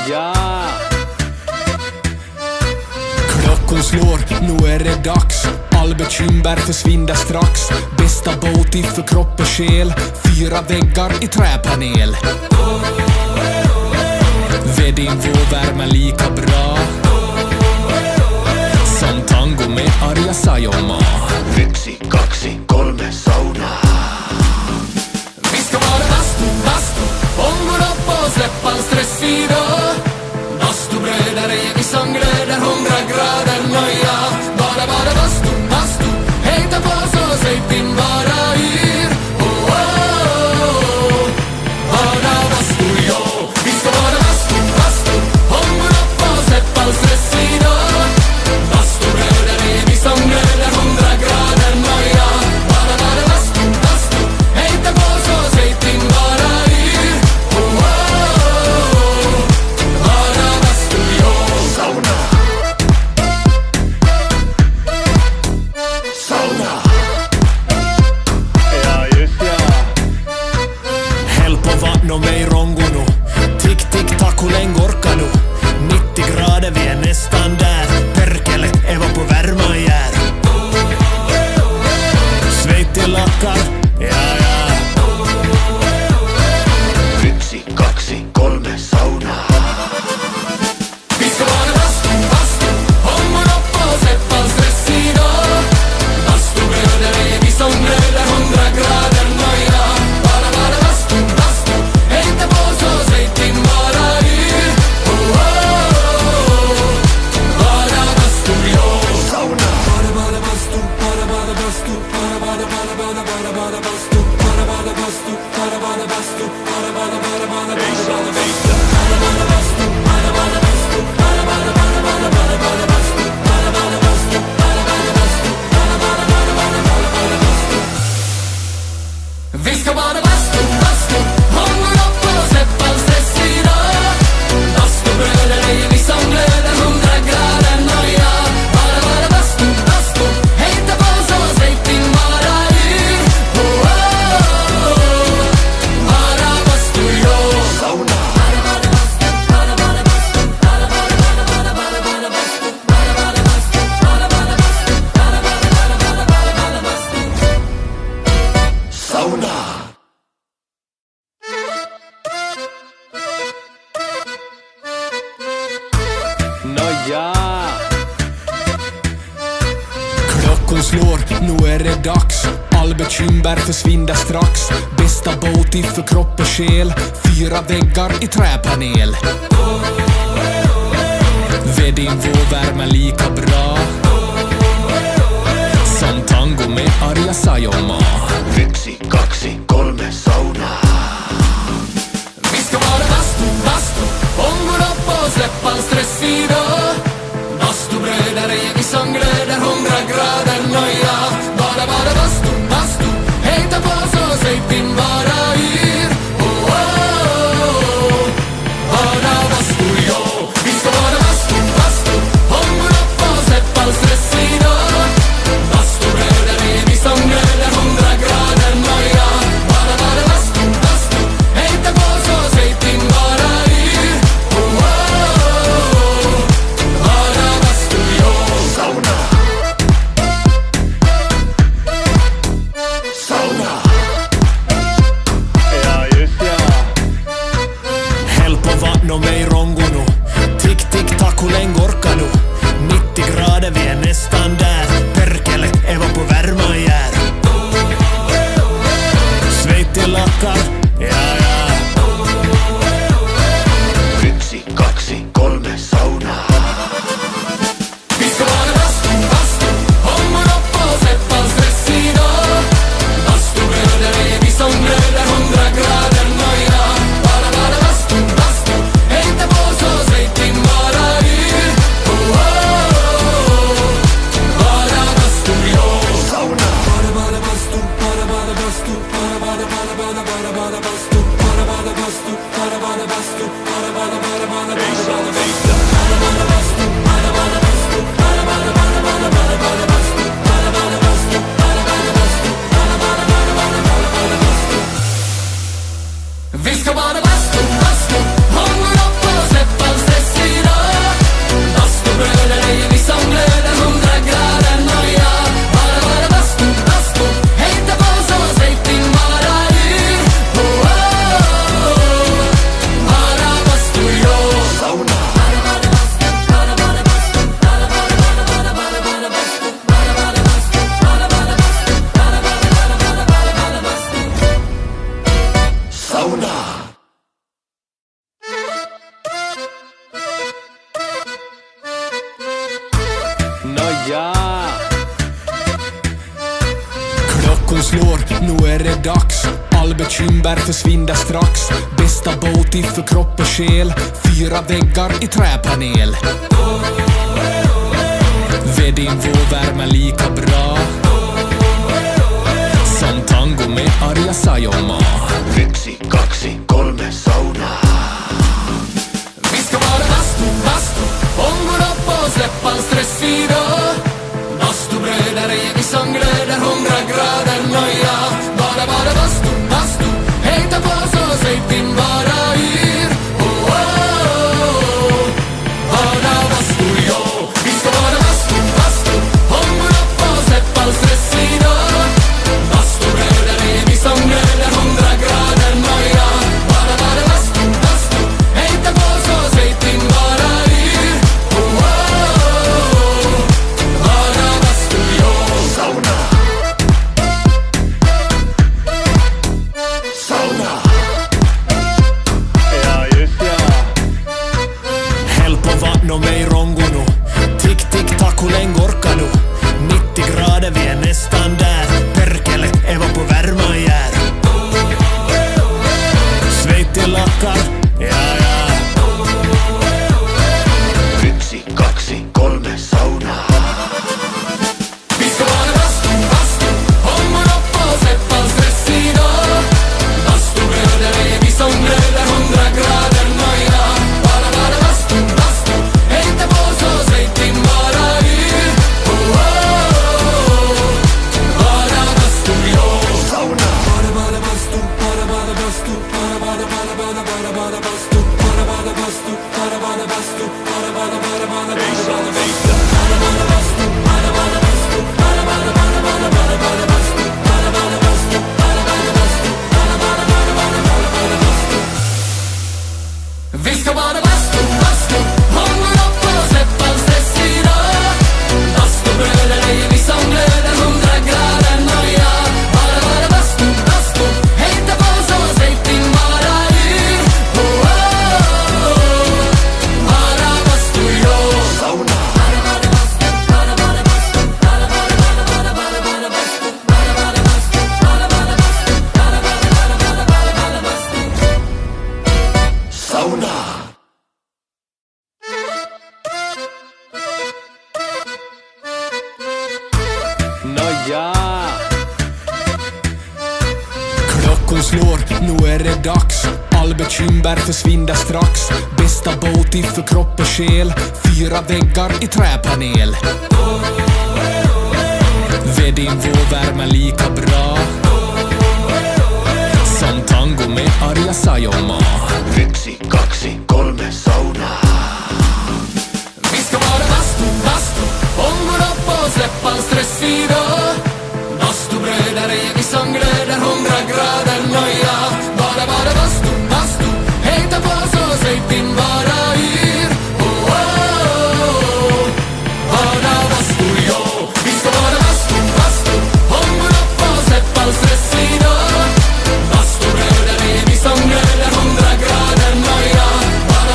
Nåja. Klockan slår, nu är det dags. All bekymmer försvinner strax. Bästa båt för kropp och själ. 4 väggar i träpanel. Vedin vår värme lika bra som tango med Arja Saijonmaa. 1, 2, 3 sauna. Vi ska vara bastu, om går upp och släpp all stress idag. Bastubröder är vi som glöder 100 grader nöja. Bara bastu, hejta på så säg din bara yr. Oh, oh, oh. Bara bastu, jo. Vi ska vara bastu, om går upp och släpp all stress idag. Bastubröder är vi som glöder 100 grader nöja. Bara bastu, hejta på så säg din bara yr. Oh, oh, oh. Bara bastu, jo. Sauna. Sauna. Ja, just ja. Häll på vatten och mig rongo nu. Tick, tick, tack, hur länge orkar nu? 90 grader, vi är nästan där. Perkele, Eva på värma jär. Svett i lackar, ja, ja. 1, 2, 3 sauna. Vi ska vara bastu, om och upp och släpp all stress idag. Bastubröder är vi som glöder 100 grader nöjda. Bara bastu, hejta på så säg din bara yr. Oh, oh, oh. Bara bastu, jo. Sauna. Bara bastu, bara bastu, bara bastu, bara bastu, bara bastu, vi ska vara bastu, om går upp och släpp all stress idag. Bastubröder är vi som glöder 100 grader nöja. Bara bastu, hejta på så säg din bara yr. Oh, oh, oh. Bara bastu, jo. Sauna. Sauna. Nåja. Klockan slår, nu är det dags. All bekymmer försvinner strax. Bästa båt för kropp och själ. 4 väggar i träpanel. Vedin vår värme lika bra som tango med Arja Saijonmaa. 1, 2, 3 sauna. Vi ska vara bastu, om går upp och släpp all stress idag. Bastubröder är vi som glöder 100 grader nöja. Bara bastu, hejta på så säg din bara yr. Oh, oh, oh. Bara bastu, jo. Vi ska vara bastu, om går upp och släpp all stress idag. Bastubröder är vi som glöder 100 grader nöja. Bara bastu, hejta på så säg din bara yr. Oh, oh, oh. Bara bastu, jo. Sauna. Sauna. Ja, just ja. Häll på vatten och mig rongo nu. Tick, tick, tack, hur länge orkar nu? 90 grader, vi är nästan där. Perkele, Eva på värma jär. Svett i lackar, ja, ja. 1, 2, 3 sauna. Vi ska vara bastu, om och upp och släpp all stress idag. Bastubröder är vi som glöder 100 grader nöjda. Bara bastu, hejta på så säg din bara yr. Oh, oh, oh. Bara bastu, jo. Sauna. Bara bastu, bara bastu, bara bastu, bara bastu, bara bastu, Vi ska vara bastu, om går upp och släpp all det dags. All bekymmer försvinner strax. Bästa Boaty för kropp och själ. 4 väggar i träpanel. Vedin vår värme lika bra som tango med Arja Saijonmaa. 1, 2, 3 sauna. Vi ska vara bastu, bastu. Ångon upp och släpp all stress idag. Bastubröder är vi som glöder 100 grader noja. Bara bastu, bastu. Hejta på så säg din bara yr. Oh, oh, oh. Bara bastu, jo. Vi ska vara bastu, bastu. Ångon upp och släpp all stress idag. Bastubröder är vi som glöder 100 grader noja. Bara bastu, bastu. Hejta på så säg din bara yr. Oh, oh, oh. Bara bastu, jo. Sauna. Sauna. Ja, just ja. Häll på vatten och mig rongo nu. Tick, tick, tack, hur länge orkar du? 90 grader, vi är nästan där. Perkele, Eva på värma jär. Svett i lackar, ja, ja. 1, 2, 3 sauna. Vi ska vara bastu, bastu. Ångon upp och släpp all stress idag. Bastubröder är vi som glöder 100 grader noja. Bara bastu, bastu. Hejta på så säg din bara yr. Oh, oh, oh. Bara bastu, jo. Sauna. Bara bastu, bara bastu, bara bastu, bara bastu, bara bastu, Vi ska vara bastu, bastu. Ångon upp och släpp all stress idag. Bastubröder är vi som glöder 100 grader noja. Bara bastu, bastu. Hejta på så säg din bara yr. Oh, oh, oh. Bara bastu, jo. Sauna. Sauna. Nåja. Klockan slår, nu är det dags. All bekymmer försvinner strax. Bästa Boaty för kropp och själ. 4 väggar i träpanel. Vedin vår värme lika bra som tango med Arja Saijonmaa. 1, 2, 3 sauna. Vi ska vara bastu, bastu. Ångon upp och släpp all stress idag. Bastubröder är vi som glöder 100 grader noja. Bara bastu, bastu. Hejta på så säg din bara yr. Oh, oh, oh. Bara bastu, jo. Vi ska vara bastu, bastu. Ångon upp och släpp all stress idag. Bastubröder är vi som glöder 100 grader noja. Bara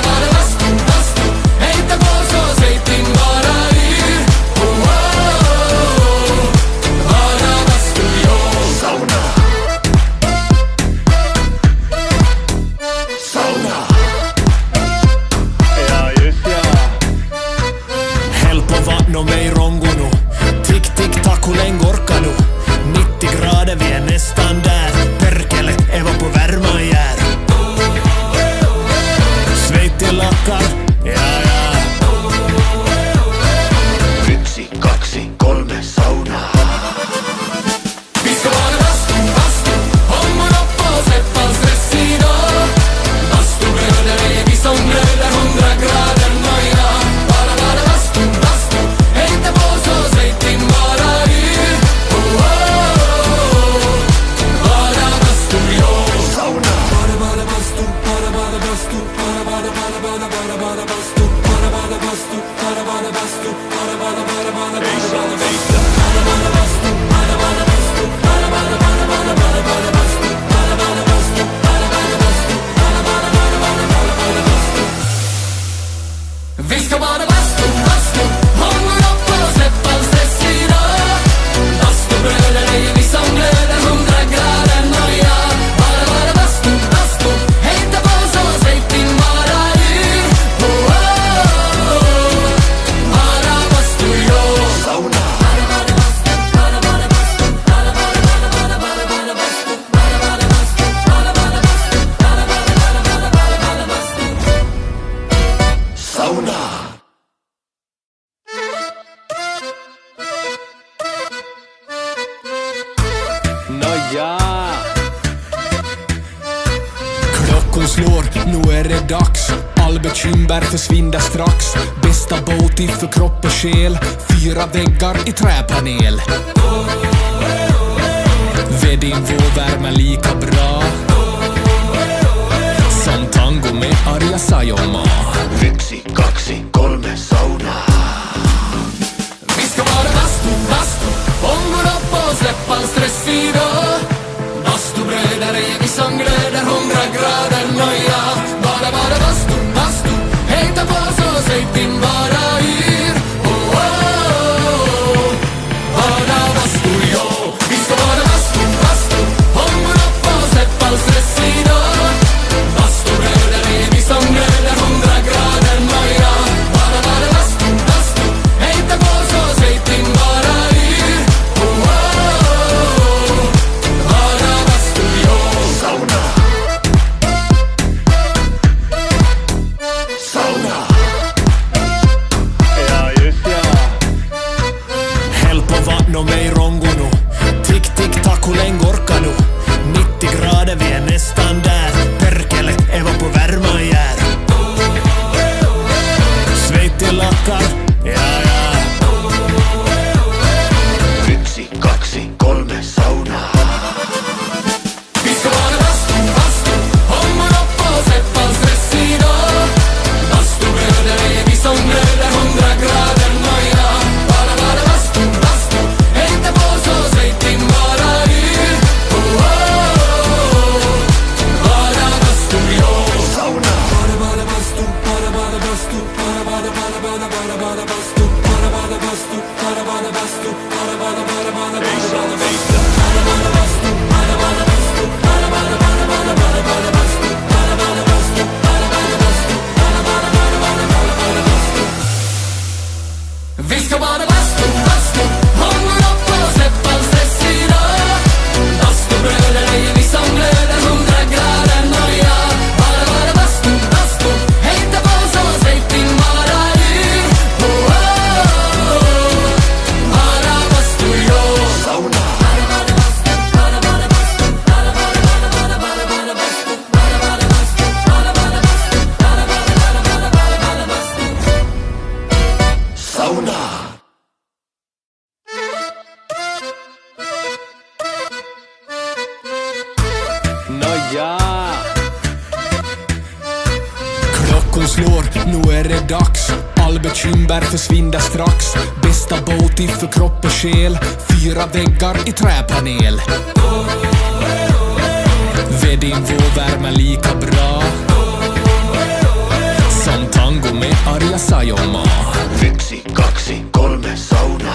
Klockan slår, nu är det dags. All bekymmer försvinner strax. Bästa booty för kropp och själ. 4 väggar i träpanel. Vedin vår värme lika bra som tango med Arja Saijonmaa. 1, 2, 3 sauna. Vi ska vara bastu, bastu. Ångon upp och släpp all stress idag. Bastubröder är vi som glöder 100 grader noja. Bara bastu, bastu. Hejta på så säg din vara yr. Oh, oh, oh. Bara bastu, jo. Vi ska vara bastu, bastu. Ångon upp och släpp all stress idag. Bastubröder är vi som glöder 100 grader noja. Bara bastu, bastu. Hejta på så säg din vara yr. Oh, oh, oh. Bara bastu, jo. Sauna. Sauna. Ja, just ja. Häll på vatten och mig rongo nu. Tick, tick, tack, hur länge orkar nu? 90 grader, vi är nästan där. Perkele, Eva på värma jär. Svett i lackar, ja, ja. 1, 2, 3 sauna. Vi ska vara bastu, bastu. Ångon upp och släpp all stress idag. Bastubröder är vi som glöder 100 grader noja. Bara bastu, bastu. Hejta på så säg din vara yr. Oh, oh, oh. Bara bastu, jo. Sauna. Bara bastu, bara bastu. Bara bastu, bara bastu. Bara bastu, bara Vi ska vara bastu, bastu. Ångon upp och släpp all stress idag. Bastubröder är vi som glöder 100 grader noja. Bara bastu, bastu. Hejta på så säg din vara yr. Oh, oh, oh. Bara bastu, jo. Sauna. Sauna. Nåja. Klockan slår, nu är det dags. All bekymmer försvinner strax. Bästa booty för kropp och själ. 4 väggar i träpanel. Vedin vår värme lika bra som tango med Arja Saijonmaa. 1, 2, 3 sauna.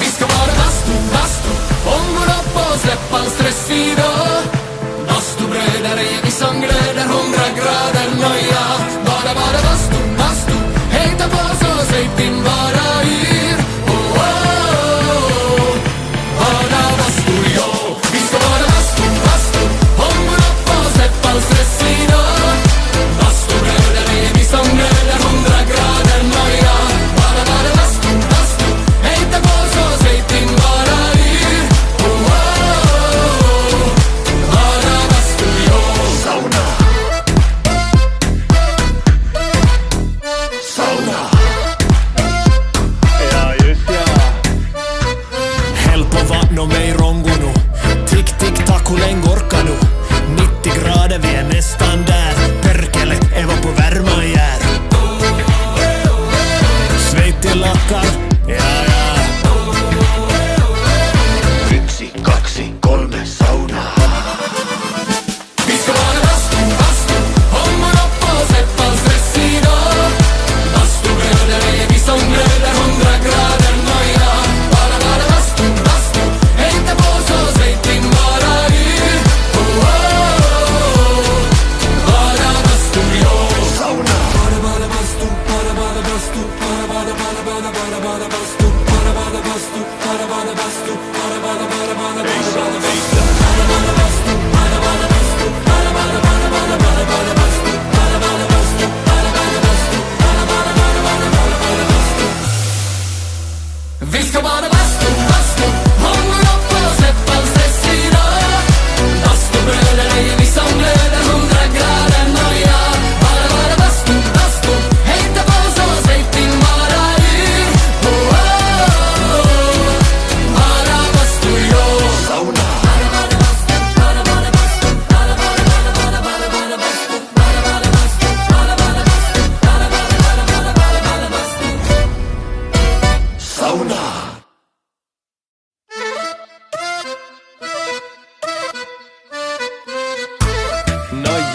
Vi ska vara bastu, bastu. Ångon upp och släpp all stress idag. Bastubröder är vi som glöder 100 grader noja. Bara bastu, bastu. Hejta på så säg din vara yr. Oh, oh, oh. Bara bastu, jo. Vi ska vara bastu, bastu. Ångon upp och släpp all stress idag. Bastubröder är vi som glöder 100 grader noja.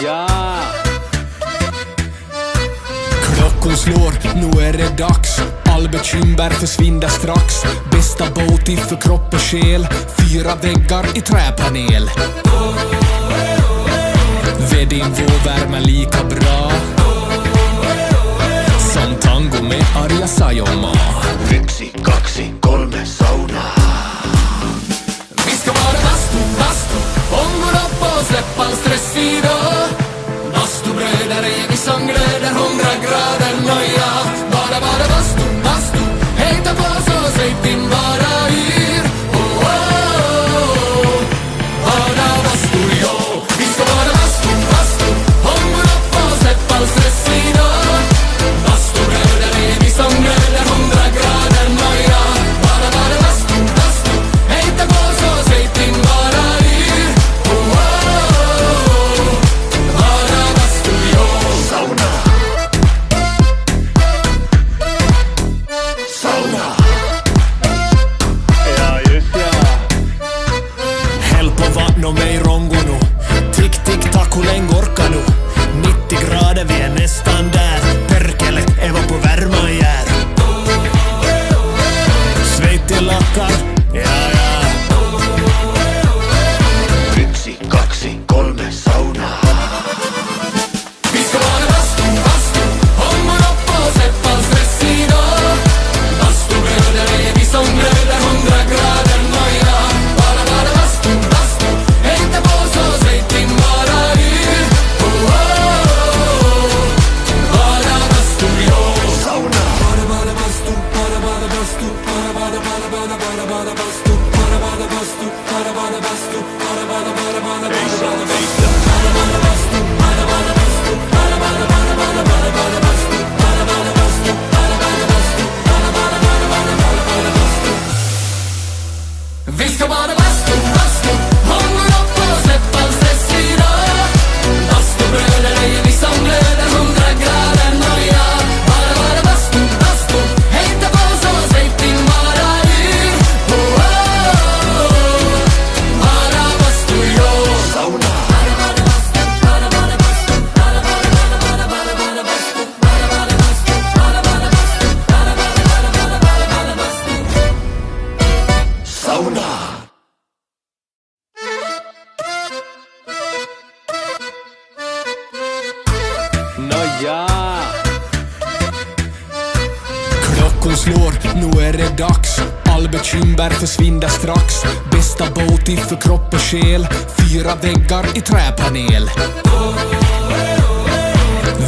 Nåja. Klockan slår, nu är det dags. All bekymmer försvinner strax. Bästa båt för kropp och själ. 4 väggar i träpanel. Vedin vår värme lika bra som tango med Arja Saijonmaa. 1, 2, 3 sauna. Vi ska vara bastu, ångon upp och släpp all stress idag. Bastubröder är vi som glöder 100 grader noja. Bara bastu, hejta på så säg din bara yr. Oh, oh, oh. Bara bastu, jo. Vi ska vara bastu, ångon upp och släpp all stress idag. Bastubröder är vi som glöder 100 grader noja. Bara bastu, hejta på så säg din bara yr. Oh, oh, oh. Bara bastu, jo. Sauna. Sauna. Ja, just ja. Häll på vatten och mig rongo nu. Tick, tick, tack, hur länge orkar nu? 90 grader, vi är nästan där. Perkele, Eva på värma jär. Svett i lackar, ja, ja. 1, 2, 3 sauna. Vi ska vara bastu, ångon upp och släpp all stress idag. Bastubröder är vi som glöder 100 grader noja. Bara bastu, hejta på så säg din bara yr. Oh, oh, oh. Bara bastu, jo. Sauna. Bara bastu, bara bastu, bara bastu, bara bastu, bara bastu, vi ska vara bastu, ångon upp och släpp all stress idag. Bastubröder är vi som glöder 100 grader noja. Bara bastu, hejta på så säg din bara yr. Oh, oh, oh. Bara bastu, jo. Sauna. Sauna. Nåja. Klockan slår, nu är det dags. All bekymmer försvinner strax. Bästa båt för kropp och själ. 4 väggar i träpanel.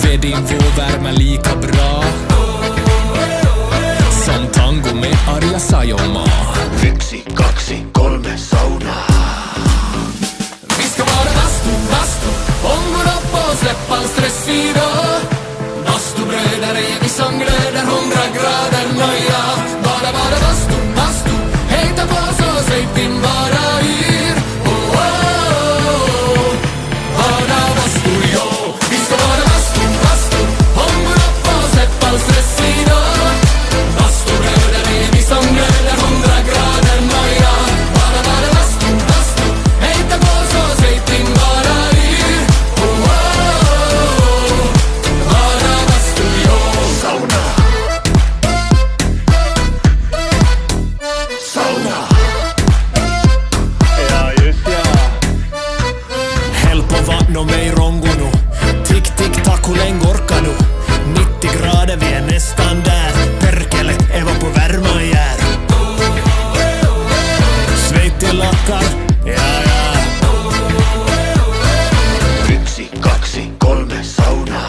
Vedin vår värme lika bra som tango med Arja Saijonmaa. 1, 2, 3 sauna. Vi ska vara bastu, ångon upp och släpp all stress idag. Bastubröder är vi som glöder 100 grader noja. Bara bastu, hejta på så säg din bara yr. Oh, oh, oh. Bara bastu, jo. Vi ska vara bastu, ångon upp och släpp all stress idag. Bastubröder är vi som glöder 100 grader noja. Bara bastu, hejta på så säg din bara yr. Oh, oh, oh. Bara bastu, jo. Sauna. Sauna. Ja, just ja. Häll på vatten och mig rongo nu. Tick, tick, tack, hur länge orkar nu? 90 grader, vi är nästan där. Perkele, Eva på värma jär. Svett i lackar, ja, ja. 1, 2, 3 sauna.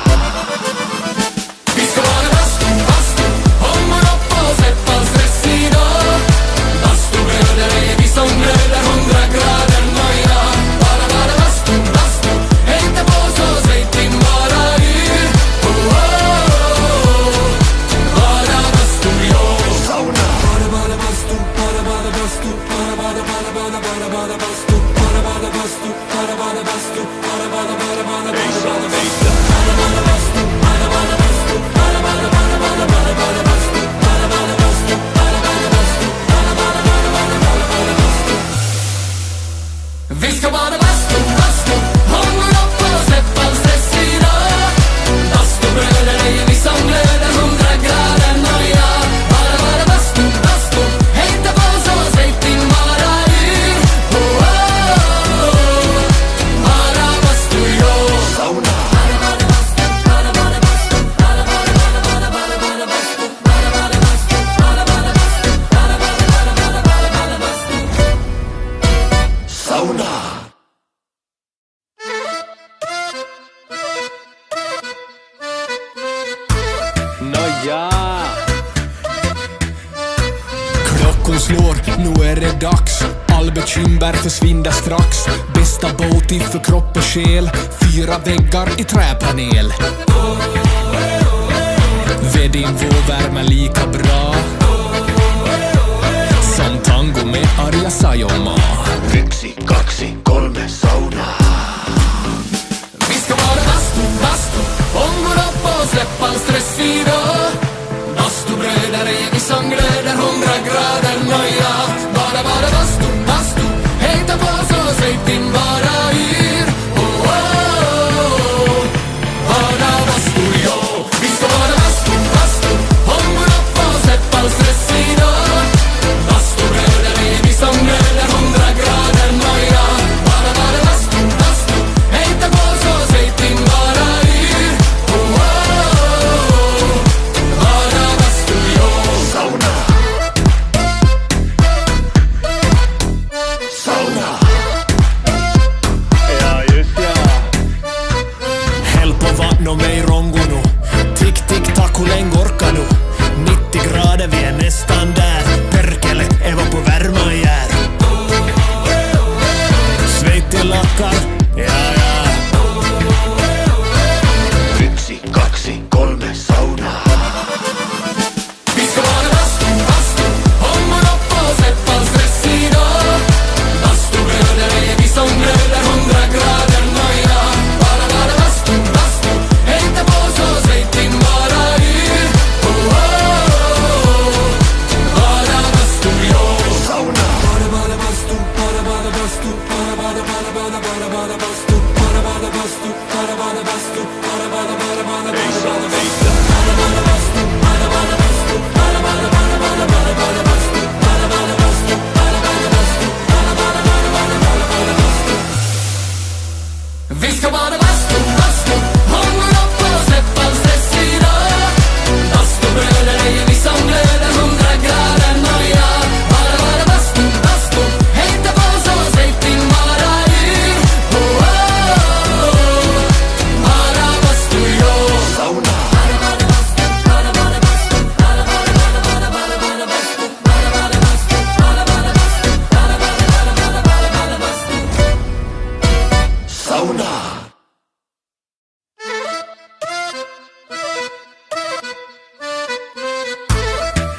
Vi ska vara bastu, ångon upp och släpp all stress idag. Bastubröder är vi som glöder 100 grader noja. Bara bastu, hejta på så säg din bara yr. Oh, oh, oh. Bara bastu, jo. Sauna. Bara bastu, bara bastu, bara bastu, bara bastu, bara bastu, Vi ska vara bastu, ångon upp och släpp all slår, nu är det dags. All bekymmer försvinner strax. Bästa Boaty för kropp och själ. 4 väggar i träpanel. Vedin vår värme lika bra som tango med Arja Saijonmaa. 1, 2, 3 sauna. Vi ska vara bastu, bastu. Ångon upp och släpp all stress idag. Bastubröder är vi som glöder 100 grader noja. Bara bastu, bastu. Hejta på så säg din bara yr. Oh, oh, oh. Bara bastu, jo. Vi ska vara bastu, bastu. Ångon upp och släpp all stress idag. Bastubröder är vi som glöder 100 grader noja. Bara bastu, bastu. Hejta på så säg din bara yr. Oh, oh, oh. Bara bastu, jo. Sauna. Sauna. Ja, just ja. Häll på vatten och mig rongo nu. Tick, tick, tack, hur länge orkar nu? 90 grader, vi är nästan där. Perkele, Eva på värma jär. Svett i lackar, ja, ja. 1, 2, 3 sauna. Vi ska vara bastu, bastu. Ångon upp och släpp all stress idag. Bastubröder är vi som glöder 100 grader noja. Bara bastu, bastu. Hejta på så säg din bara yr. Oh, oh, oh. Bara bastu, jo. Sauna. Bara bastu, bara bastu. Bara bastu, bara bastu. Bara bastu, bara Vi ska vara bastu, bastu. Ångon upp och släpp all stress idag. Bastubröder är vi som glöder 100 grader noja. Bara bastu, bastu. Hejta på så säg din bara yr. Oh, oh, oh. Bara bastu, jo. Sauna. Sauna.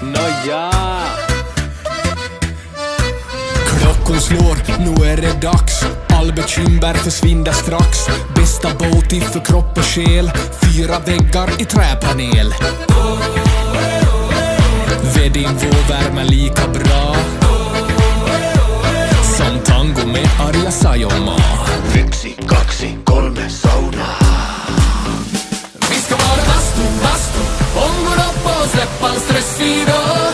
Nåja. Klockan slår, nu är det dags. All bekymmer försvinner strax. Bästa Boaty för kropp och själ. 4 väggar i träpanel. Vedin vår värme lika bra som tango med Arja Saijonmaa. 1, 2, 3 sauna. Vi ska vara bastu, bastu. Ångon upp och släpp all stress idag.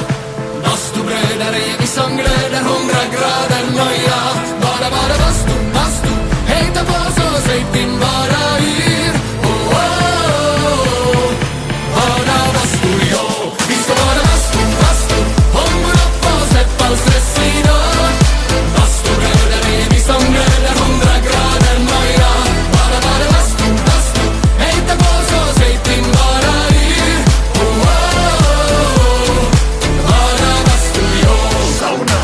Bastubröder är vi som glöder 100 grader noja. Bara bastu, bastu. Hejta på så säg din bara yr. Oh, oh, oh. Bara bastu, jo. Vi ska vara bastu, bastu. Ångon upp och släpp all stress idag. Bastubröder är vi som glöder 100 grader noja. Bara bastu, bastu. Hejta på så säg din bara yr. Oh, oh, oh. Bara bastu, jo. Sauna.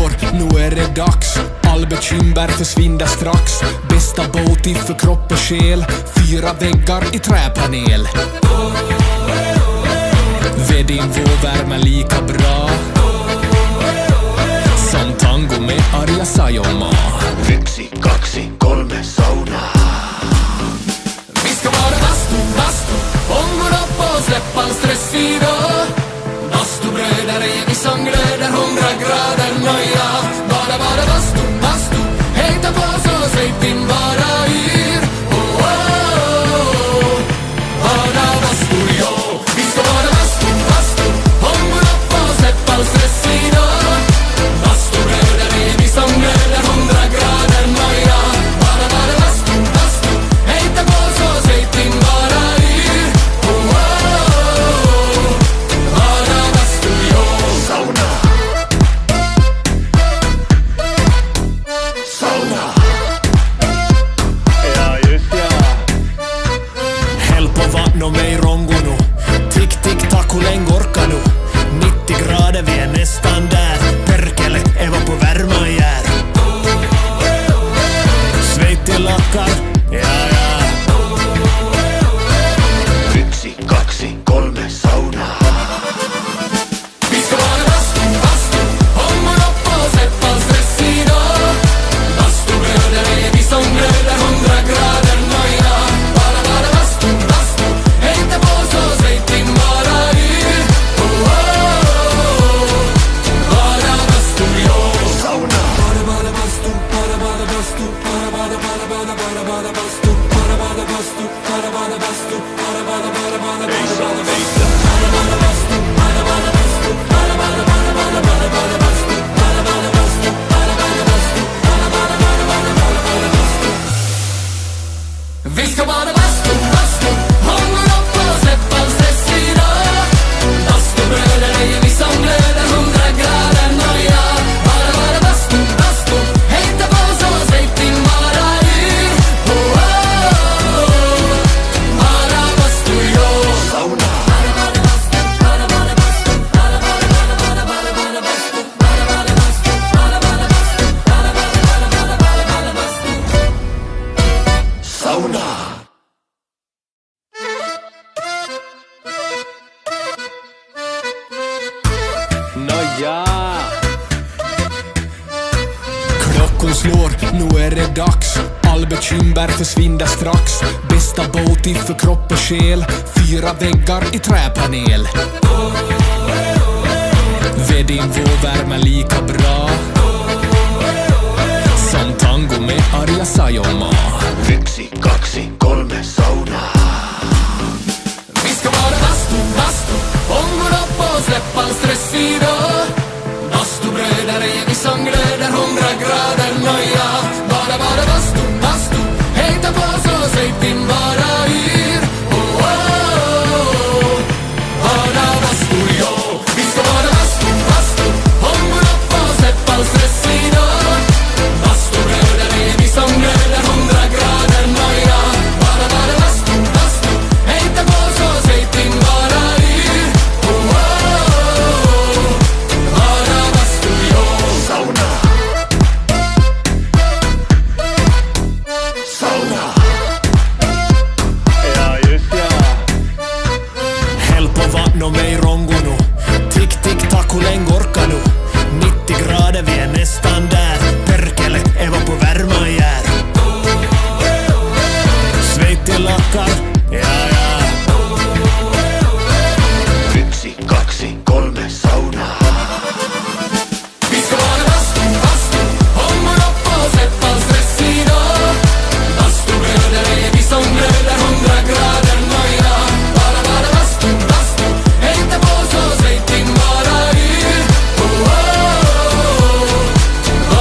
slår, nu är det dags. All bekymmer försvinner strax. Bästa Boaty för kropp och själ. 4 väggar i träpanel. Vedin vår värme lika bra som tango med Arja Saijonmaa. 1, 2, 3 sauna. Vi ska vara bastu, bastu. Ångon upp och släpp all stress idag. Bastubröder är vi som glöder 100 grader nöja. Bara bastu, bastu. Hejta på så säg din bara yr. Oh, oh, oh. Bara bastu, jo. Vi ska vara bastu, bastu. Ångon upp och släpp all stress idag. Bastubröder är vi som glöder 100 grader nöja. Bara bastu, bastu. Hejta på så säg din bara yr. Oh, oh, oh. Bara bastu, jo. Sauna. Sauna. Ja, just ja. Häll på vatten och mig rongo nu. Tick, tick, tack, hur länge orkar nu? 90 grader, vi är nästan där. Perkele, Eva på värma jär. Svett i lackar, ja, ja. 1, 2, 3 sauna. Vi ska vara bastu, bastu. Ångon upp och släpp all stress idag. Bastubröder är vi som glöder 100 grader nöjda. Bara bastu, bastu. Hejta på så säg din bara yr. Oh, oh, oh. Bara bastu, jo. Sauna. Bara bastu, bara bastu. Bara bastu, bara bastu. Bara bastu, bara bastu. Vi ska vara bastu, bastu. Ångon upp och släpp all stress idag. Bastubröder är vi som glöder 100 grader nöja. Bara bastu, bastu. Hejta på så säg din bara yr. Oh, oh, oh. Bara bastu, jo. Sauna. Sauna. Nåja. Klockan slår, nu är det dags. All bekymmer försvinner strax. Bästa Boaty för kropp och själ. 4 väggar i träpanel. Vedin vår värme lika bra som tango med Arja Saijonmaa. 1, 2, 3 sauna. Vi ska vara bastu, bastu. Ångon upp och släpp all stress idag. Bastubröder är vi som glöder 100 grader nöja. Bara bastu, bastu. Hejta på så säg din bara yr. Oh, oh, oh. Bara bastu, jo. Vi ska vara bastu, bastu. Ångon upp och släpp all stress idag. Bastubröder är vi som glöder 100 grader nöja. Bara bastu, bastu. Hejta på så säg din bara yr. Oh, oh, oh. Bara bastu, jo. Sauna. Sauna. Ja, just ja. Häll på vatten och mig rongo nu. Tick, tick, tack, hur länge orkar nu? 90 grader, vi är nästan där. Perkele, Eva på värma jär. Svett i lackar, ja, ja. 1, 2, 3 sauna. Vi ska vara bastu, bastu. Ångon upp och släpp all stress idag. Bastubröder är vi som glöder 100 grader nöjda. Bara bastu, bastu. Hejta på så säg din bara yr. Oh, oh, oh.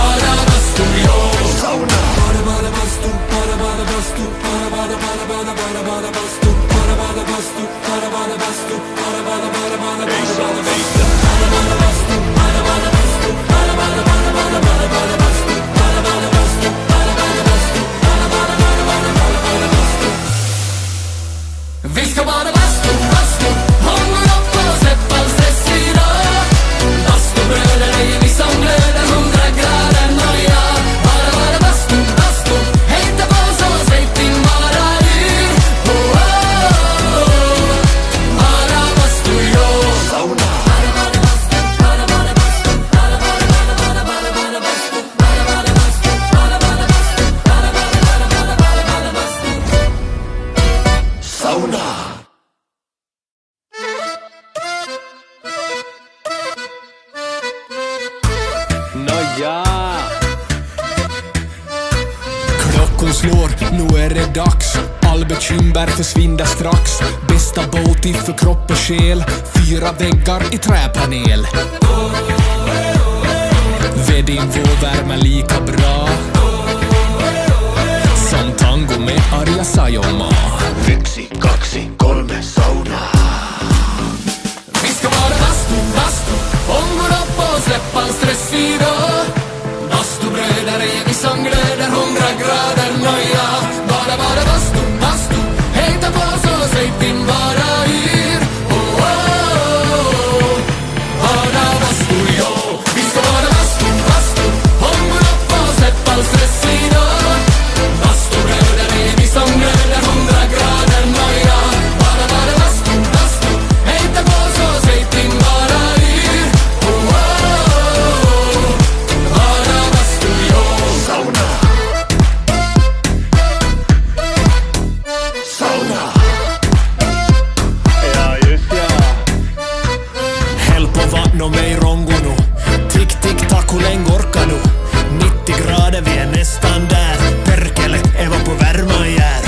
Nåja. Klockan slår, nu är det dags. All bekymmer försvinner strax. Bästa boty för kropp och själ. 4 väggar i träpanel. Vedin får värma lika bra som tango med Arja Saijonmaa. 1, 2, 3 sauna. Vi ska vara bastu, ångon upp och släppa en stressig dag. Bastubröder är vi som glöder 100 grader noja. Bara bastu, hejta på så säg din bara yr. Oh, oh, oh. Bara bastu, jo. Vi ska vara bastu, ångon upp och släppa en stressig dag. Bastubröder är vi som glöder 100 grader noja. Bara bastu, hejta på så säg din bara yr. Oh, oh, oh. Bara bastu, jo. Sauna. Sauna. Ja, just ja. Häll på vatten och mig rongo nu. Tick, tick, tack, hur länge orkar nu? 90 grader, vi är nästan där. Perkele, Eva på värma jär.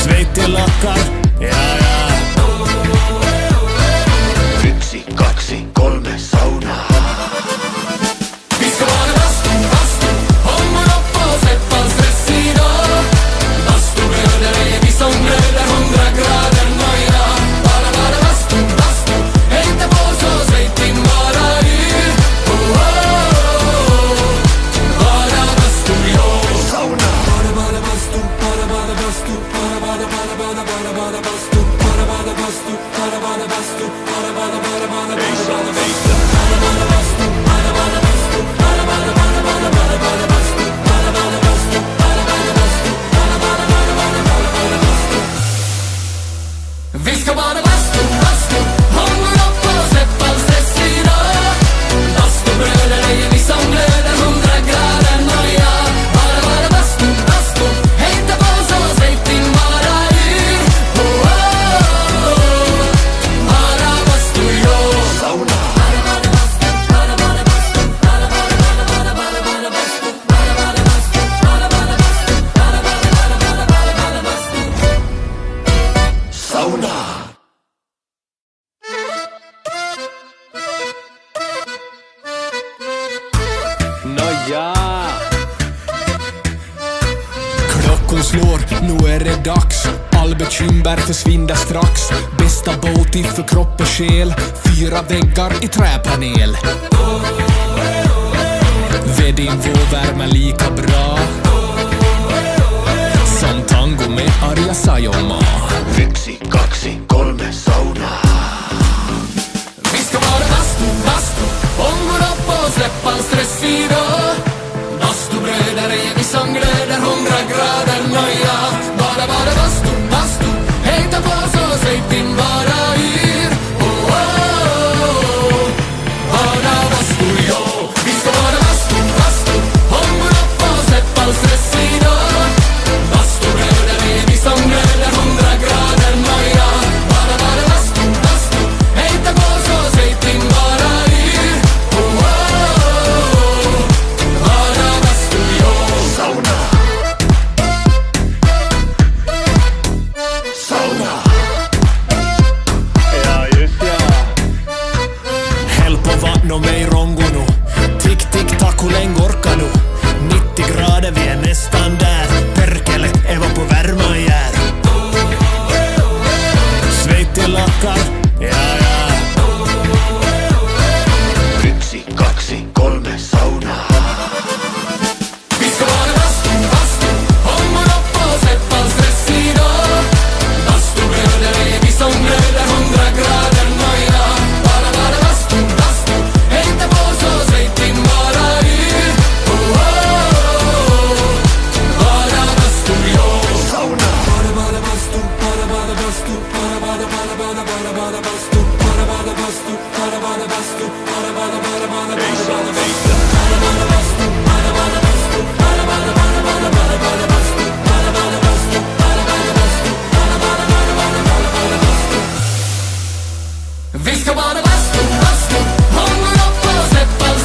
Svett i lackar, ja, ja. 1, 2, 3 sauna. Vi ska vara bastu, ångon upp och släppa en stressig dag. Bastubröder är vi som glöder 100 grader noja. Bara bastu, hejta på så säg din bara yr. Oh, oh, oh. Bara bastu, jo. Sauna. Bara bastu, bara bastu, bara bastu, bara bastu, bara bastu, vi ska vara bastu, ångon upp och släppa en stressig dag. Bastubröder är vi som glöder 100 grader noja. Bara bastu, hejta på så säg din bara yr. Oh, oh, oh. Bara bastu, jo. Sauna. Sauna. Nåja. Klockan slår, nu är det dags. All bekymmer försvinner strax. Bästa boty för kropp och själ. 4 väggar i träpanel. Vedin får värma lika bra som tango med Arja Saijonmaa. 1, 2, 3 sauna. Vi ska vara bastu, ångon upp och släppa en stressig dag. Bastubröder är vi som glöder 100 grader noja. Bara bastu, hejta på så säg din bara yr. Oh, oh, oh. Bara bastu, jo. Vi ska vara bastu, ångon upp och släppa en stressig dag. Bastubröder är vi som glöder 100 grader noja. Bara bastu, hejta på så säg din bara yr. Oh, oh, oh. Bara bastu, jo. Sauna. Sauna. Ja, just ja. Häll på vatten och mig rongo nu. Tick, tick, tack, hur länge orkar nu? 90 grader, vi är nästan där. Perkele, Eva på värma jär. Svett i lackar, ja, ja. 1, 2, 3 sauna. Vi ska vara bastu, ångon upp och släppa en stressig dag. Bastubröder är vi som glöder 100 grader noja. Bara bastu, hejta på så säg din bara yr. Oh, oh, oh. Bara bastu, jo. Sauna. Bara bastu, bara bastu, bara bastu, bara bastu, bara bastu, Vi ska vara bastu, ångon upp och släppa en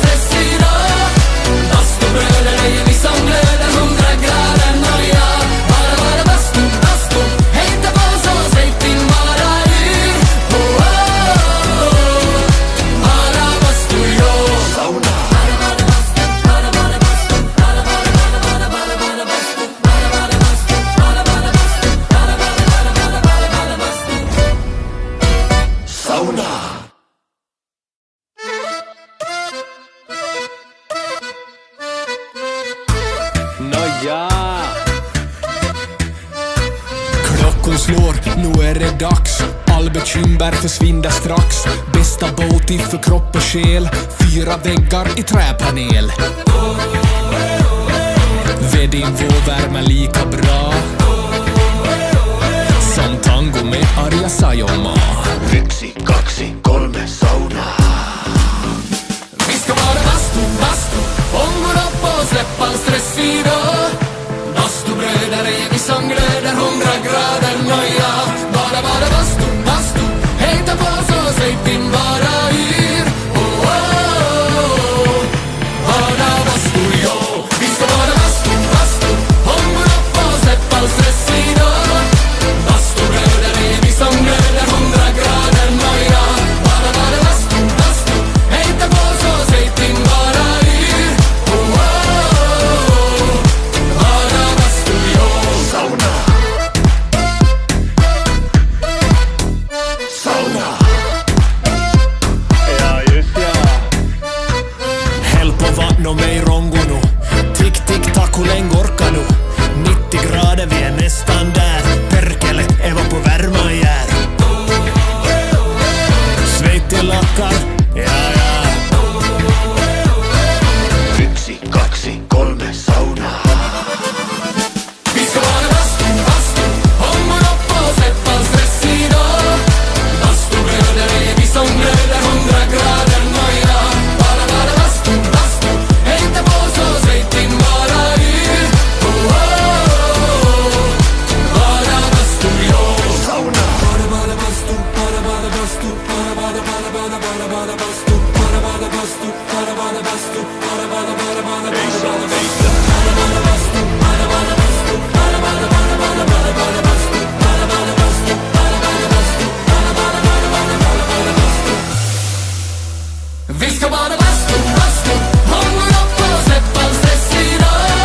Klockan slår, nu är det dags. All bekymmer försvinner strax. Bästa boaty för kropp och själ. 4 väggar i träpanel. Vedin får värma lika bra som tango med Arja Saijonmaa. 1, 2, 3 sauna. Vi ska vara bastu, bastu. Ångon upp och släpp all stress idag. Bastubröder är vi som glöder 100 grader noja. Bara bastu, bastu. Hejta på så säg din bara yr. Oh, oh, oh. Bara bastu, jo. Vi ska vara bastu, bastu. Ångon upp och släpp all stress idag. Bastubröder är vi som glöder 100 grader noja. Bara bastu, bastu. Hejta på så säg din bara yr. Oh, oh, oh. Bara bastu, jo. Sauna. Sauna. Ja, just ja. Häll på vatten och mig rongo nu. Tick, tick, tack, hur länge orkar nu? 90 grader, vi är nästan där. Perkele, Eva på värma jär. Svett i lackar, ja, ja. 1, 2, 3 sauna. Vi ska vara bastu, bastu. Ångon upp och släpp all stress idag. Bastubröder är vi som glöder 100 grader noja. Bara bastu, bastu. Hejta på så säg din bara yr. Oh, oh, oh. Bara bastu, jo. Sauna. Bara bastu, bara bastu, bara bastu, bara bastu, bara bastu, bara bastu. Vi ska vara bastu, bastu. Ångon upp och släpp all stress idag.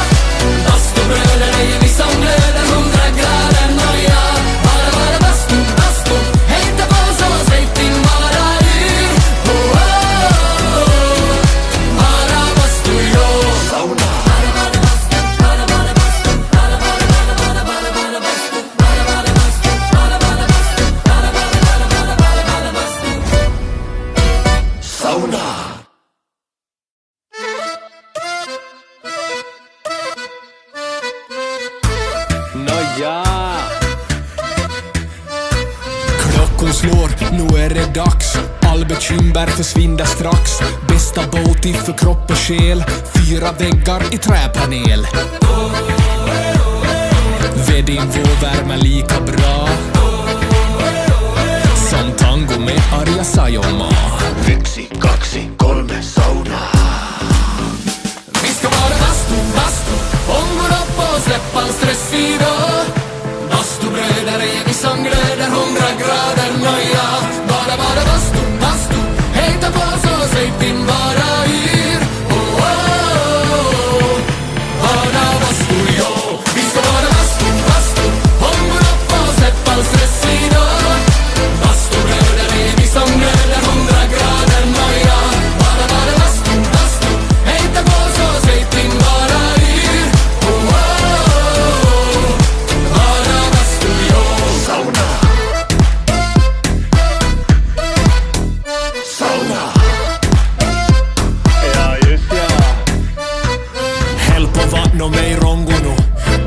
Bastubröder är vi som glöder 100 grader noja. Bara bastu, bastu. Hejta på så säg din bara yr. Oh, oh, oh. Bara bastu, jo. Sauna. Sauna. Nåja. Klockan slår, nu är det dags. All bekymmer försvinner strax. Bästa boaty för kropp och själ. 4 väggar i träpanel. Vedin får värma lika bra som tango med Arja Saijonmaa. 1, 2, 3 sauna. Vi ska vara bastu, bastu. Ångon upp och släpp all stress idag. Bastubröder är vi som glöder 100 grader noja. Bara bastu, bastu. Hejta på så säg din bara yr. Oh, oh, oh. Bara bastu, jo. Vi ska vara bastu, bastu. Ångon upp och släpp all stress idag. Bastubröder är vi som glöder 100 grader noja. Bara bastu, bastu. Hejta på så säg din bara yr. Oh, oh, oh. Bara bastu, jo. Sauna. Sauna. Ja, just ja. Häll på vatten och mig rongo nu.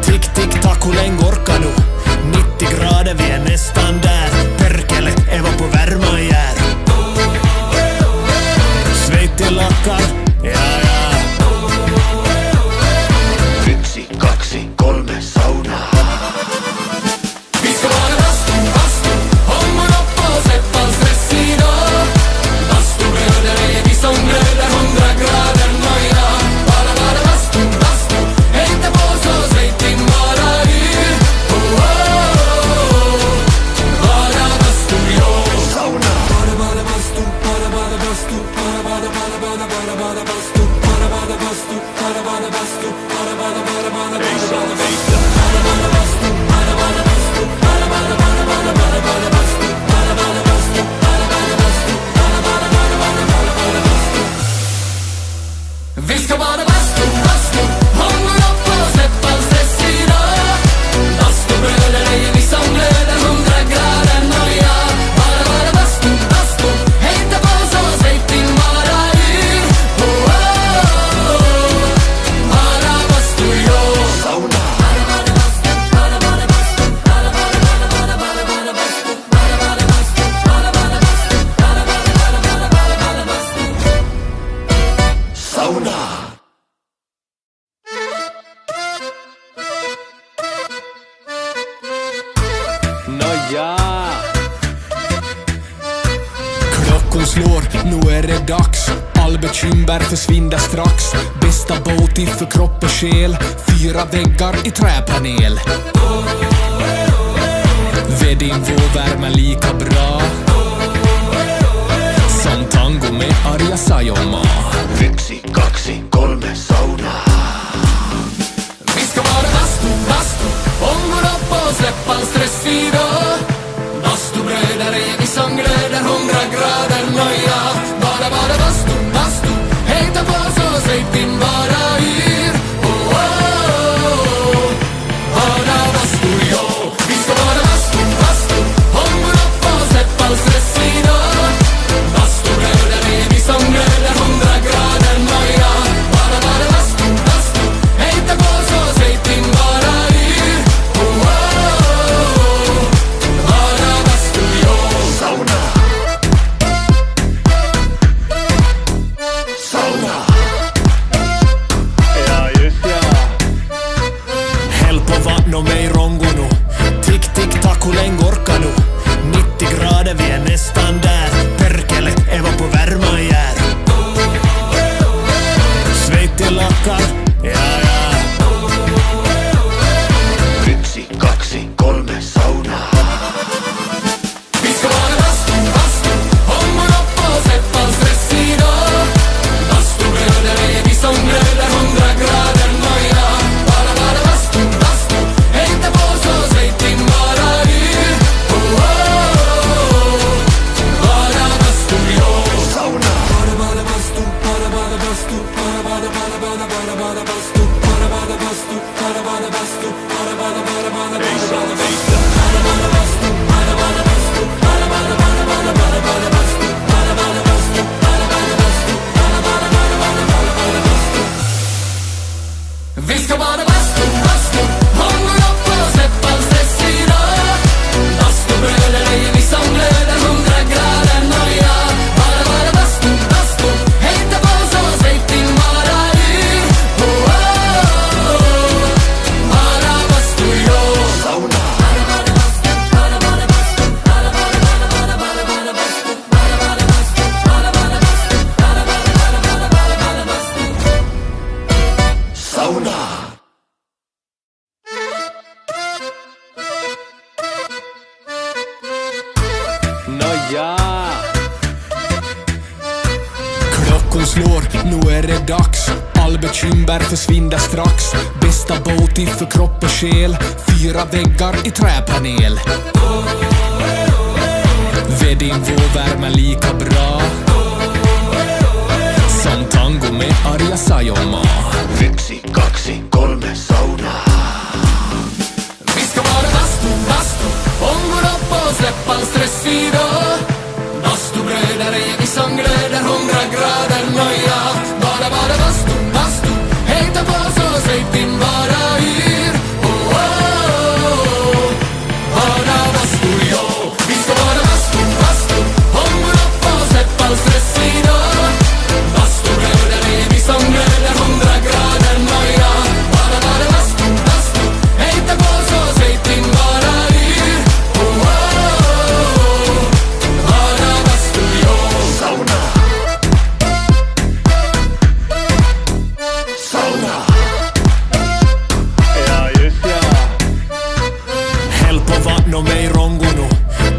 Tick, tick, tack, hur länge orkar nu? 90 grader, vi är nästan där. Perkele, Eva på värma jär. Svett i lackar, ja, ja. 1, 2, 3 sauna. Vi ska vara bastu, bastu. Ångon upp och släpp all stress idag. Bastubröder är vi som glöder 100 grader noja. Bara bastu, bastu. Hejta på så säg din bara yr. Oh, oh, oh. Bara bastu, jo. Sauna. Bara bastu, bara bastu, bara bastu, bara bastu, bara bastu, bara bastu. Vi ska vara bastu, bastu. Ångon upp och släpp all stress idag. Bastubröder är vi som glöder Sauna! Nåja! Klockan slår, nu är det dags. All bekymmer försvinner strax. Bästa båt för kropp och själ. 4 väggar i träpanel. Vedin får värma lika bra som tango med Arja Saijonmaa. 1, 2, 3 sauna. Vi ska vara bastu, ångon upp och släppa en stressfri dag. Bastubröder är vi som glöder 100 grader nöja. Bara bastu, hejta på så säg din bara yr. Oh, oh, oh. Bara bastu, jo. Vi ska vara bastu, ångon upp och släppa en stressfri dag. Bastubröder är vi som glöder 100 grader nöja. Bara bastu, hejta på så säg din bara yr. Oh, oh, oh. Bara bastu, jo. Sauna! Sauna! Ja, just ja. Häll på vatten och mig rongo nu. Tick, tick, tack, hur länge orkar nu? 90 grader, vi är nästan där. Perkele, Eva på värma jär. Svett i lackar, ja, ja. 1, 2, 3 sauna. Vi ska vara bastu, ångon upp och släppa en stressig dag. Bastubröder är vi som glöder 100 grader nöja. Bara bastu, hejta på så säg din bara yr. Oh, oh, oh. Bara bastu, jo. Sauna! Bara bastu, bara bastu, bara bastu, bara bastu, bara bastu, vi ska bara bastu, ångon upp och släppa en stressig dag. Bastubröder är vi som glöder 100 grader nöja. Bara bastu, hejta på så säg din bara yr. Oh, oh, oh. Bara bastu, jo. Sauna! Sauna! Nåja! Klockan slår, nu är det dags. All bekymmer försvinner strax. Bästa båt för kropp och själ. 4 väggar i träpanel. Vedin får värma lika bra som tango med Arja Saijonmaa. 1, 2, 3 sauna. Vi ska vara bastu, ångon upp och släppa en stressfri dag. Bastubröder är vi som glöder 100 grader nöja. Bara bastu, hejta på så säg din bara yr. Oh, oh, oh. Bara bastu, jo. Vi ska vara bastu, ångon upp och släppa en stressfri dag. Bastubröder är vi som glöder 100 grader nöja. Bara bastu, hejta på så säg din bara yr. Oh, oh, oh. Bara bastu, jo. Sauna! Sauna! Ja, just ja. Häll på vatten och mig rongo nu.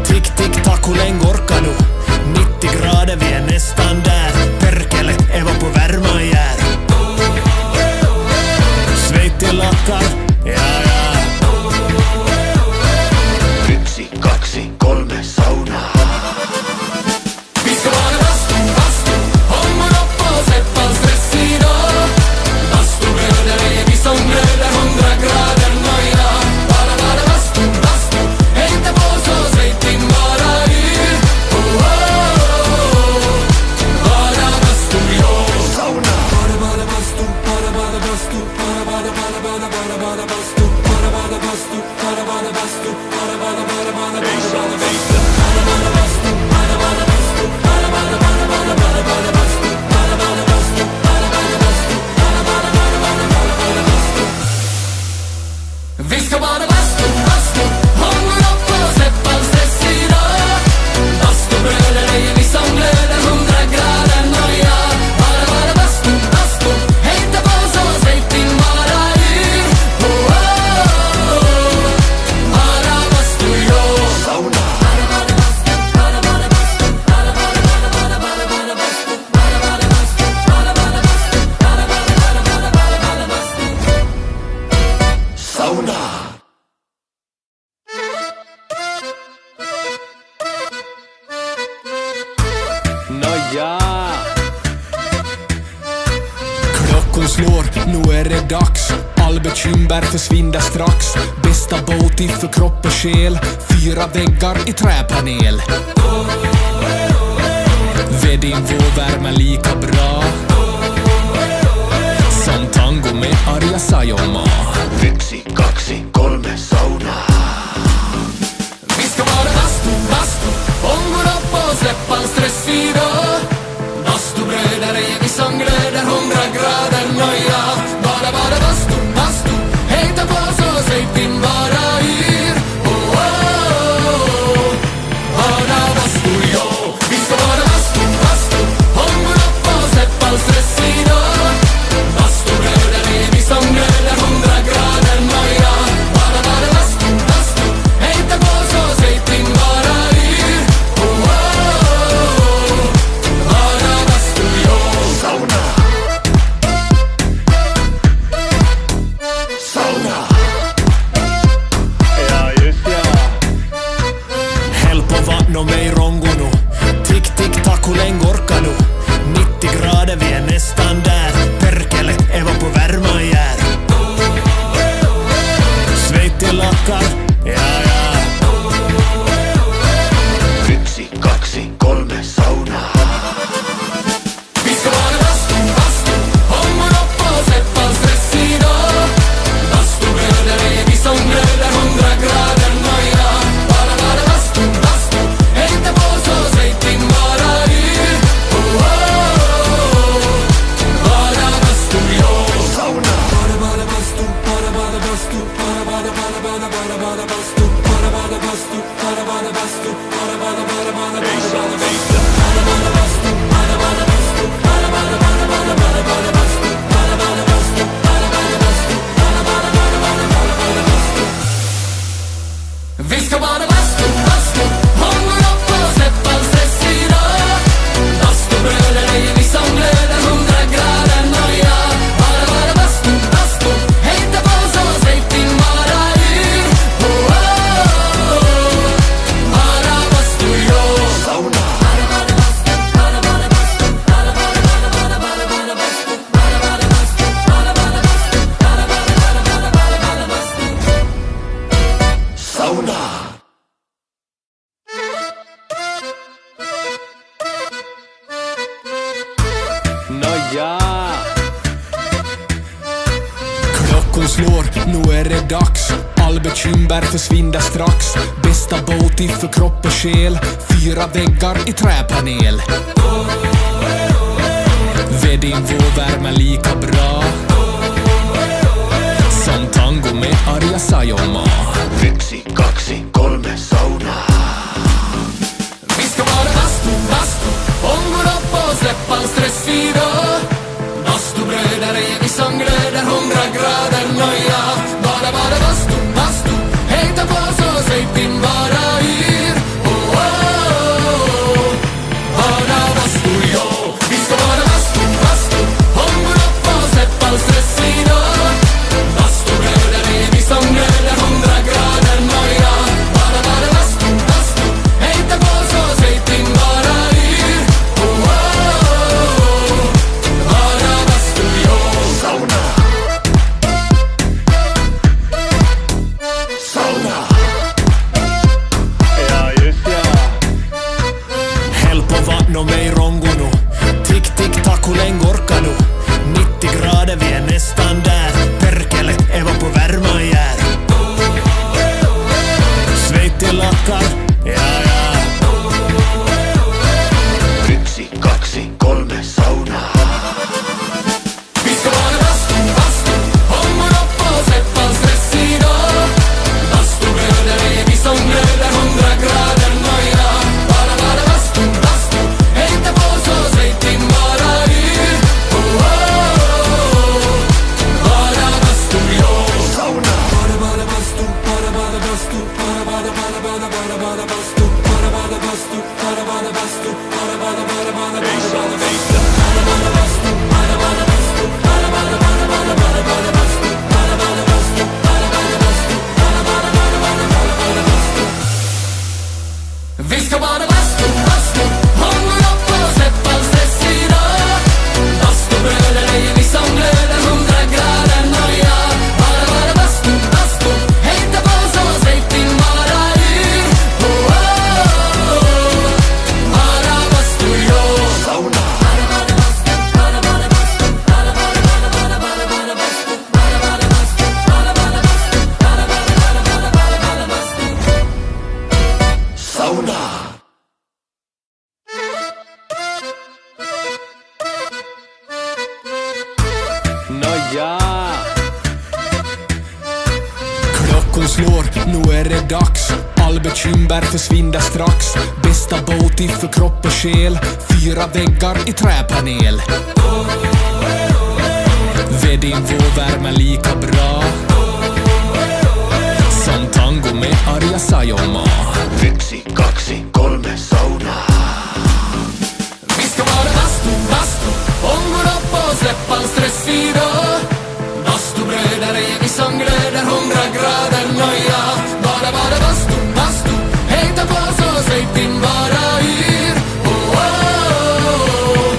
Tick, tick, tack, hur länge orkar nu? 90 grader, vi är nästan där. Perkele, Eva på värma jär. Svett i lackar, ja, ja. 1, 2, 3 sauna. Vi ska vara bastu, ångon upp och släppa en stressig dag. Bastubröder är vi som glöder 100 grader nöja. Bara bastu, hejta på så säg din bara yr. Oh, oh, oh. Bara bastu, jo. Sauna! Bara bastu, bara bastu, bara Klockan slår, nu är det dags. All bekymmer försvinner strax. Bästa booty för kropp och själ. 4 väggar i träpanel. Vedin vår värme lika bra som tango med Arja Saijonmaa. 1, 2, 3 sauna. Vi ska vara bastu, bastu. Ångår upp och släpp all stress idag. Bastubröder är vi som glöder 100 grader noja. Bara bastu, bastu. Hejta på så säg din bara yr. Oh, oh, oh. Bara bastu, jo. Vi ska vara bastu, bastu. Ångår upp och släpp all stress idag. Bastubröder är vi som glöder 100 grader noja. Bara bastu, bastu. Hejta på så säg din bara yr. Oh, oh, oh. Bara bastu, jo. Sauna. Sauna. Ja, just ja. Häll på vatten och mig rongo nu. Tick, tick, tack, hur länge orkar nu? 90 grader, vi är nästan där. Perkele, Eva på värma jär. Sveitti lackar, ja, ja. 1, 2, 3 sauna. Vi ska vara bastu, bastu. Ångår upp och släpp all stress idag. Bastubröder är vi som glöder 100 grader noja. Bara bastu, bastu. Hejta på så säg din bara yr. Oh, oh, oh. Bara bastu, jo. Sauna. Bara bastu, bara bastu. Bara bastu, bara bastu. Bara bastu, bara bastu. Vi ska vara bastu, bastu. Ångår upp och släpp all stress idag. Bastubröder är vi som glöder 100 grader noja. Bara bastu, bastu. Hejta på så säg din bara yr. Oh, oh, oh. Bara bastu, jo. Sauna. Sauna. Nåja. Klockan slår, nu är det dags. All bekymmer försvinner strax. Bästa booty för kropp och själ. 4 väggar i träpanel. Vedin vår värme lika bra som tango med Arja Saijonmaa. 1, 2, 3 sauna. Vi ska vara bastu, bastu. Ångår upp och släpp all stress idag. Bastubröder är vi som glöder 100 grader noja. Bara bastu, bastu. Hejta på så säg din bara yr. Oh, oh, oh. Bara bastu, jo. Vi ska vara bastu, bastu. Ångår upp och släpp all stress idag. Bastubröder är vi som glöder 100 grader noja. Bara bastu, bastu. Hejta på så säg din bara yr. Oh, oh, oh. Bara bastu, jo. Sauna. Nåja. Klockan slår, nu är det dags. All bekymmer försvinner strax. Bästa boty för kropp och själ. 4 väggar i träpanel. Vedin får värma lika bra som tango med Arja Saijonmaa. 1, 2, 3 sauna. Vi ska vara bastu, ångon upp och släppa all stress idag. Bastubröder är vi som glöder 100 grader noja. Bara bastu, hejta på så säg din bara yr. Oh, oh, oh.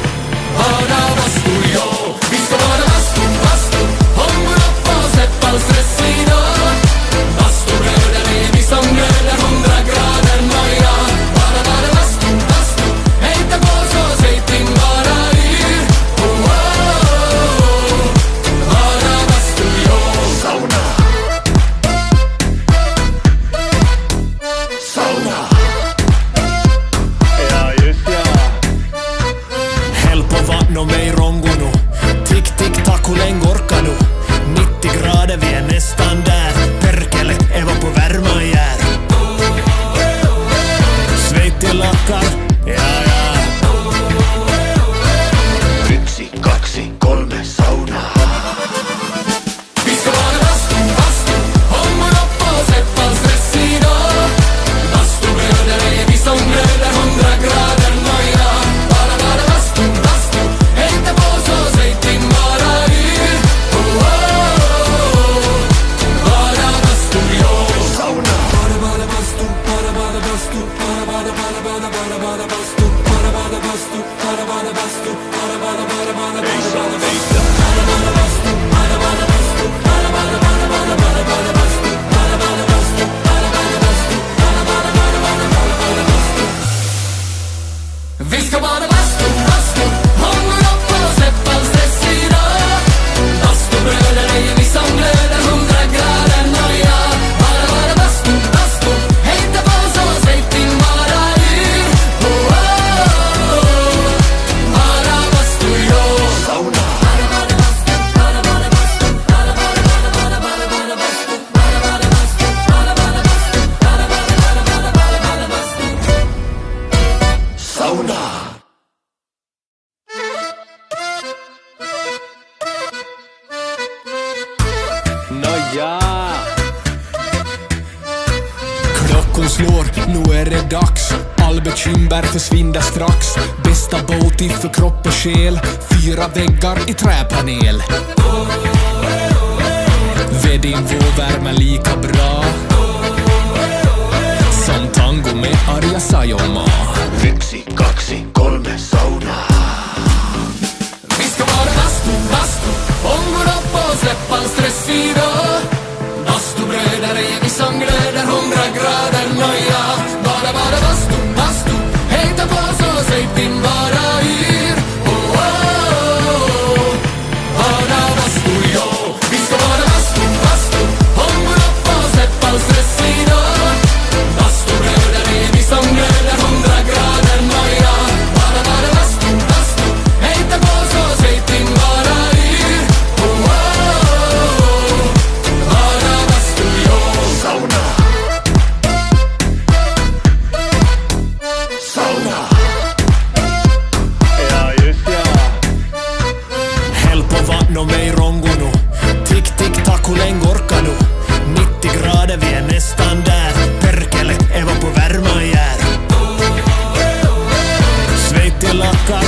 Bara bastu, jo. Vi ska vara bastu, ångon upp och släppa all stress idag. Bastubröder är vi som glöder 100 grader noja. Bara bastu, hejta på så säg din bara yr. Oh, oh, oh. Bara bastu, jo. Sauna. Sauna. Ja, just ja. Häll på vatten och mig rongo nu. Tick, tick, tack, hur länge orkar nu? 90 grader, vi är nästan där. Perkele, Eva på värma jär. Svett i lackar, ja, ja. 1, 2, 3 sauna. Vi ska vara bastu, ångon upp och släppa all stress idag. Bastubröder är vi som glöder 100 grader noja. Bara bastu, hejta på så säg din bara yr. Oh, oh, oh. Bara bastu, jo. Sauna. Bara bastu, bara bastu, bara bastu, bara bastu, bara bastu, bara bastu, bara bastu. Vi ska bara bastu, ångon upp och släppa all stress idag. Bastubröder är vi som glöder 100 grader noja. Bara bastu, hejta på så säg din bara yr. Oh, oh, oh. Bara bastu, jo. Sauna. Sauna. Nåja. Klockan slår, nu är det dags. All bekymmer försvinner strax. Bästa boty för kropp och själ. 4 väggar i träpanel. Vedin får värma lika bra som tango med Arja Saijonmaa. 1, 2, 3 sauna. Vi ska vara bastu, ångon upp och släppa all stress idag. Bastubröder är vi som glöder 100 grader noja. Bara bastu, hejta på så säg din bara yr. Oh, oh, oh. Bara bastu, jo. Vi ska vara bastu, ångon upp och släppa all stress idag. Bastubröder är vi som glöder 100 grader noja. Bara bastu, hejta på så säg din bara yr. Oh, oh, oh. Bara bastu, jo. Sauna. Sauna. Ja, just ja. Häll på vatten och mig rongo nu. Tick, tick, tack, hur länge orkar nu? 90 grader, vi är nästan där. Perkele, Eva på värma jär. Svett i lackar,